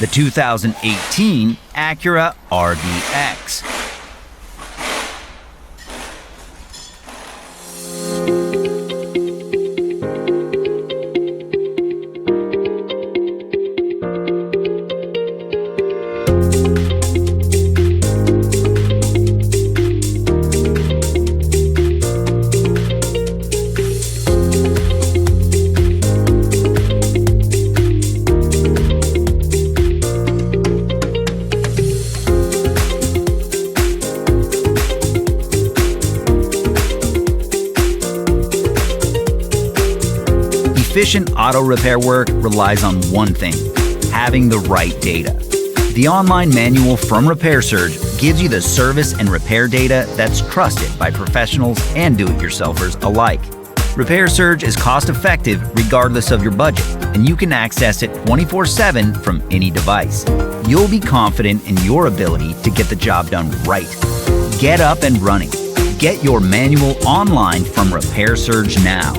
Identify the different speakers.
Speaker 1: the 2018 Acura RDX. Efficient auto repair work relies on one thing: having the right data. The online manual from RepairSurge gives you the service and repair data that's trusted by professionals and do-it-yourselfers alike. RepairSurge is cost-effective regardless of your budget, and you can access it 24/7 from any device. You'll be confident in your ability to get the job done right. Get up and running. Get your manual online from RepairSurge now.